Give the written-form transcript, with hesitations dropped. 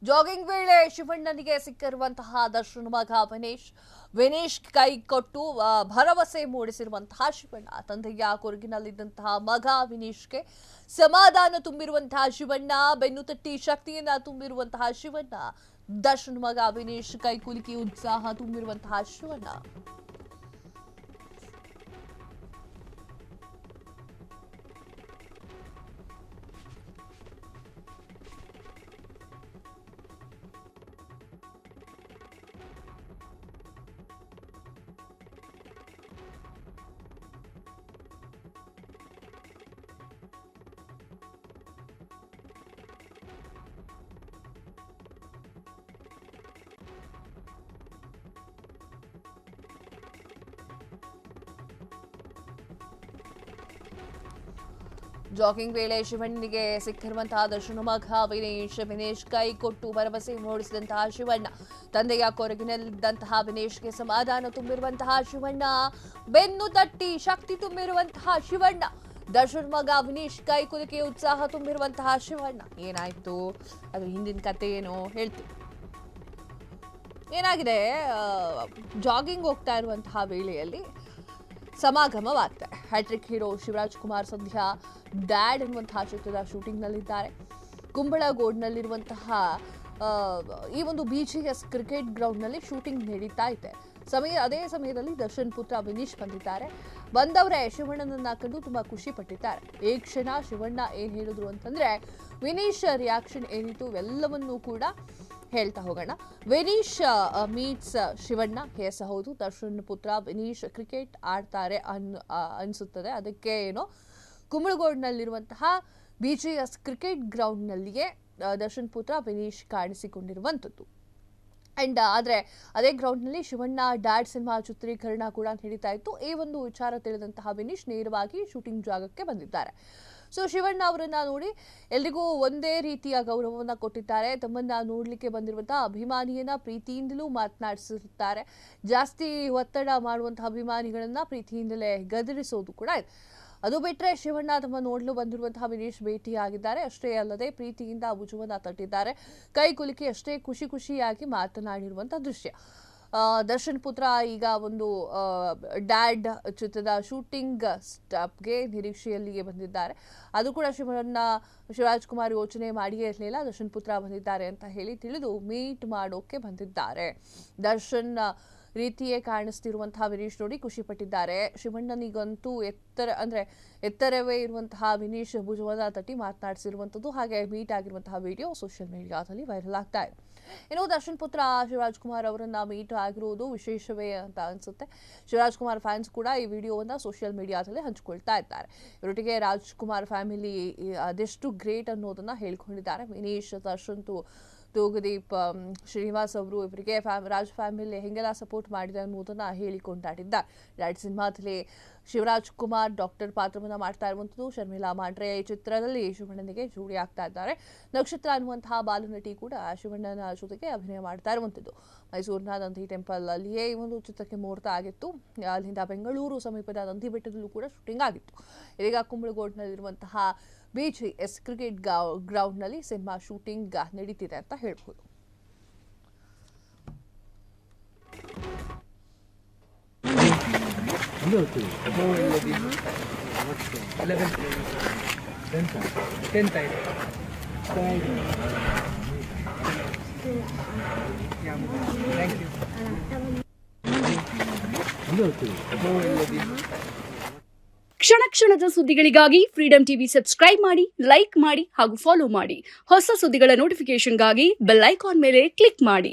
Jogging ವೇಳೆ ಶಿವಣ್ಣನಿಗೆ ಸಿಕ್ಕಿರುವಂತಹ ದರ್ಶನ್ ಮಗ ವಿನೇಶ್ ಕೈ ಕೊಟ್ಟು ಭರವಸೆ ಮೂಡಿಸಿರುವಂತಹ ಶಿವಣ್ಣ. ತಂದೆಯ ಕೊರಗಿನಲ್ಲಿದ್ದಂತಹ ಮಗ ವಿನೇಶ್ಗೆ ಸಮಾಧಾನ ತುಂಬಿರುವಂತಹ ಶಿವಣ್ಣ, ಬೆನ್ನು ತಟ್ಟಿ ಶಕ್ತಿಯನ್ನ ತುಂಬಿರುವಂತಹ ಶಿವಣ್ಣ. ದರ್ಶನ್ ಮಗ ವಿನೇಶ್ ಕೈ ಕುಲುಕಿ ಉತ್ಸಾಹ ತುಂಬಿರುವಂತಹ ಶಿವಣ್ಣ. ಜಾಗಿಂಗ್ ವೇಳೆ ಶಿವಣ್ಣನಿಗೆ ಸಿಕ್ಕಿರುವಂತಹ ದರ್ಶನ ಮಗ ವಿನೇಶ್ ಕೈ ಕೊಟ್ಟು ಭರವಸೆ ಮೂಡಿಸಿದಂತಹ ಶಿವಣ್ಣ. ತಂದೆಯ ಕೊರಗಿನಲ್ಲಿದ್ದಂತಹ ವಿನೇಶ್ಗೆ ಸಮಾಧಾನ ತುಂಬಿರುವಂತಹ ಶಿವಣ್ಣ, ಬೆನ್ನು ತಟ್ಟಿ ಶಕ್ತಿ ತುಂಬಿರುವಂತಹ ಶಿವಣ್ಣ. ದರ್ಶನ್ ಮಗ ವಿನೇಶ್ ಕೈ ಕುಲುಕಿ ಉತ್ಸಾಹ ತುಂಬಿರುವಂತಹ ಶಿವಣ್ಣ. ಏನಾಯ್ತು, ಅದು ಹಿಂದಿನ ಕತೆ ಏನೋ ಹೇಳ್ತೀವಿ. ಏನಾಗಿದೆ, ಜಾಗಿಂಗ್ ಹೋಗ್ತಾ ಇರುವಂತಹ ವೇಳೆಯಲ್ಲಿ ಸಮಾಗಮವಾಗ್ತದೆ. ಹ್ಯಾಟ್ರಿಕ್ ಹೀರೋ ಶಿವರಾಜ್ ಕುಮಾರ್ ಸದ್ಯ ಡ್ಯಾಡ್ ಎನ್ನುವಂತಹ ಚಿತ್ರದ ಶೂಟಿಂಗ್ನಲ್ಲಿದ್ದಾರೆ. ಕುಂಬಳಗೋಡ್ನಲ್ಲಿರುವಂತಹ ಈ ಒಂದು BGS ಕ್ರಿಕೆಟ್ ಗ್ರೌಂಡ್ನಲ್ಲಿ ಶೂಟಿಂಗ್ ನಡೀತಾ ಇದೆ. ಅದೇ ಸಮಯದಲ್ಲಿ ದರ್ಶನ್ ಪುತ್ರ ವಿನೀಶ್ ಬಂದಿದ್ದಾರೆ. ಬಂದವರೇ ಶಿವಣ್ಣನನ್ನ ಕಂಡು ತುಂಬಾ ಖುಷಿ ಪಟ್ಟಿದ್ದಾರೆ. ಈ ಕ್ಷಣ ಶಿವಣ್ಣ ಏನ್ ಹೇಳಿದ್ರು ಅಂತಂದ್ರೆ, ವಿನೀಶ್ ರಿಯಾಕ್ಷನ್ ಏನಿತ್ತು ಇವೆಲ್ಲವನ್ನೂ ಕೂಡ ಹೇಳ್ತಾ ಹೋಗೋಣ. ವಿನೀಶ್ ಮೀಟ್ಸ್ ಶಿವಣ್ಣ. ಎಸ್, ಹೌದು, ದರ್ಶನ್ ಪುತ್ರ ವಿನೀಶ್ ಕ್ರಿಕೆಟ್ ಆಡ್ತಾರೆ ಅನ್ಸುತ್ತದೆ. ಅದಕ್ಕೆ ಏನೋ ಕುಂಬಳಗೋಡ್ನಲ್ಲಿರುವಂತಹ BGS ಕ್ರಿಕೆಟ್ ಗ್ರೌಂಡ್ನಲ್ಲಿಯೇ ದರ್ಶನ್ ಪುತ್ರ ವಿನೀಶ್ ಕಾಣಿಸಿಕೊಂಡಿರುವಂಥದ್ದು. ಅಂಡ್ ಆದರೆ ಅದೇ ಗ್ರೌಂಡ್ನಲ್ಲಿ ಶಿವಣ್ಣ ಡ್ಯಾಡ್ ಸಿನಿಮಾ ಚಿತ್ರೀಕರಣ ಕೂಡ ನಡೀತಾ ಇತ್ತು. ಈ ಒಂದು ವಿಚಾರ ತಿಳಿದಂತಹ ವಿನೀಶ್ ನೇರವಾಗಿ ಶೂಟಿಂಗ್ ಜಾಗಕ್ಕೆ ಬಂದಿದ್ದಾರೆ. ಸೊ ಶಿವಣ್ಣ ಅವರನ್ನ ನೋಡಿ ಎಲ್ರಿಗೂ ಒಂದೇ ರೀತಿಯ ಗೌರವವನ್ನು ಕೊಟ್ಟಿದ್ದಾರೆ. ತಮ್ಮನ್ನ ನೋಡ್ಲಿಕ್ಕೆ ಬಂದಿರುವಂತಹ ಅಭಿಮಾನಿಯನ್ನ ಪ್ರೀತಿಯಿಂದಲೂ ಮಾತನಾಡಿಸಿರುತ್ತಾರೆ. ಜಾಸ್ತಿ ಒತ್ತಡ ಮಾಡುವಂತಹ ಅಭಿಮಾನಿಗಳನ್ನ ಪ್ರೀತಿಯಿಂದಲೇ ಗದರಿಸೋದು ಕೂಡ ಇದೆ. ಅದು ಬಿಟ್ಟರೆ ಶಿವಣ್ಣ ತಮ್ಮ ನೋಡಲು ಬಂದಿರುವಂತಹ ವಿನೀಶ್ ಭೇಟಿಯಾಗಿದ್ದಾರೆ. ಅಷ್ಟೇ ಅಲ್ಲದೆ ಪ್ರೀತಿಯಿಂದ ಭುಜವನ್ನ ತಟ್ಟಿದ್ದಾರೆ. ಕೈ ಕುಲುಕಿ ಅಷ್ಟೇ ಖುಷಿಯಾಗಿ ಮಾತನಾಡಿರುವಂತಹ ದೃಶ್ಯ. ದರ್ಶನ್ ಪುತ್ರ ಈಗ ಒಂದು ಡ್ಯಾಡ್ ಚಿತ್ರದ ಶೂಟಿಂಗ್ ಸ್ಟಾಪ್ಗೆ ನಿರೀಕ್ಷೆಯಲ್ಲಿಯೇ ಬಂದಿದ್ದಾರೆ. ಅದು ಕೂಡ ಶಿವರಾಜ್ ಕುಮಾರ್ ಯೋಚನೆ ಮಾಡಿಯೇ ಇರಲಿಲ್ಲ. ದರ್ಶನ್ ಪುತ್ರ ಬಂದಿದ್ದಾರೆ ಅಂತ ಹೇಳಿ ತಿಳಿದು ಮೀಟ್ ಮಾಡೋಕೆ ಬಂದಿದ್ದಾರೆ. ದರ್ಶನ್ ರೀತಿಯೇ ಕಾಣಿಸ್ತಿರುವಂತಹ ವಿನೀಶ್ ನೋಡಿ ಖುಷಿ ಪಟ್ಟಿದ್ದಾರೆ. ಶಿವಣ್ಣನಿಗಂತೂ ಎತ್ತರವೇ ಇರುವಂತಹ ವಿನೀಶ್ ಭುಜವನ್ನ ತಟ್ಟಿ ಮಾತನಾಡಿಸಿರುವಂಥದ್ದು, ಹಾಗೆ ಮೀಟ್ ಆಗಿರುವಂತಹ ವಿಡಿಯೋ ಸೋಷಿಯಲ್ ಮೀಡಿಯಾದಲ್ಲಿ ವೈರಲ್ ಆಗ್ತಾ ಇದೆ. ಇನ್ನು ದರ್ಶನ್ ಪುತ್ರ ಶಿವರಾಜ್ ಕುಮಾರ್ ಅವರನ್ನ ಮೀಟ್ ಆಗಿರುವುದು ವಿಶೇಷವೇ ಅಂತ ಅನ್ಸುತ್ತೆ. ಶಿವರಾಜ್ ಕುಮಾರ್ ಫ್ಯಾನ್ಸ್ ಕೂಡ ಈ ವಿಡಿಯೋವನ್ನ ಸೋಷಿಯಲ್ ಮೀಡಿಯಾದಲ್ಲಿ ಹಂಚಿಕೊಳ್ತಾ ಇದ್ದಾರೆ. ಇವರೊಟ್ಟಿಗೆ ರಾಜ್ಕುಮಾರ್ ಫ್ಯಾಮಿಲಿ ಅದೆಷ್ಟು ಗ್ರೇಟ್ ಅನ್ನೋದನ್ನ ಹೇಳ್ಕೊಂಡಿದ್ದಾರೆ. ವಿನೀಶ್, ದರ್ಶನ್, ತೂಗುದೀಪ್, ಶ್ರೀನಿವಾಸ್ ಅವರು ಇವರಿಗೆ ರಾಜ್ ಫ್ಯಾಮಿಲಿ ಹೆಂಗೆಲ್ಲ ಸಪೋರ್ಟ್ ಮಾಡಿದೆ ಅನ್ನೋದನ್ನ ಹೇಳಿಕೊಂಡಾಡಿದ್ದಾರೆ. ಡ್ಯಾಡ್ ಸಿನಿಮಾದಲ್ಲಿ ಶಿವರಾಜ್ ಕುಮಾರ್ ಡಾಕ್ಟರ್ ಪಾತ್ರವನ್ನು ಮಾಡ್ತಾ ಇರುವಂಥದ್ದು. ಶರ್ಮಿಳಾ ಮಾಂಡ್ರೆ ಈ ಚಿತ್ರದಲ್ಲಿ ಶಿವಣ್ಣನಿಗೆ ಜೋಡಿ ಆಗ್ತಾ ಇದ್ದಾರೆ. ನಕ್ಷತ್ರ ಅನ್ನುವಂತಹ ಬಾಲನಟಿ ಕೂಡ ಶಿವಣ್ಣನ ಜೊತೆಗೆ ಅಭಿನಯ ಮಾಡ್ತಾ ಇರುವಂಥದ್ದು. ಮೈಸೂರಿನ ನಂದಿ ಟೆಂಪಲ್ ಅಲ್ಲಿಯೇ ಈ ಒಂದು ಚಿತ್ರಕ್ಕೆ ಮುಹೂರ್ತ ಆಗಿತ್ತು. ಅಲ್ಲಿಂದ ಬೆಂಗಳೂರು ಸಮೀಪದ ನಂದಿ ಬೆಟ್ಟದಲ್ಲೂ ಕೂಡ ಶೂಟಿಂಗ್ ಆಗಿತ್ತು. ಇದೀಗ ಕುಂಬಳಗೋಡ್ನಲ್ಲಿರುವಂತಹ BGS ಕ್ರಿಕೆಟ್ ಗ್ರೌಂಡ್ನಲ್ಲಿ ಸಿನಿಮಾ ಶೂಟಿಂಗ್ ನಡೀತಿದೆ ಅಂತ ಹೇಳ್ಬೋದು. ಕ್ಷಣ ಕ್ಷಣದ ಸುದ್ದಿಗಳಿಗಾಗಿ ಫ್ರೀಡಂ ಟಿವಿ ಸಬ್ಸ್ಕ್ರೈಬ್ ಮಾಡಿ, ಲೈಕ್ ಮಾಡಿ ಹಾಗೂ ಫಾಲೋ ಮಾಡಿ. ಹೊಸ ಸುದ್ದಿಗಳ ನೋಟಿಫಿಕೇಶನ್ಗಾಗಿ ಬೆಲ್ ಐಕಾನ್ ಮೇಲೆ ಕ್ಲಿಕ್ ಮಾಡಿ.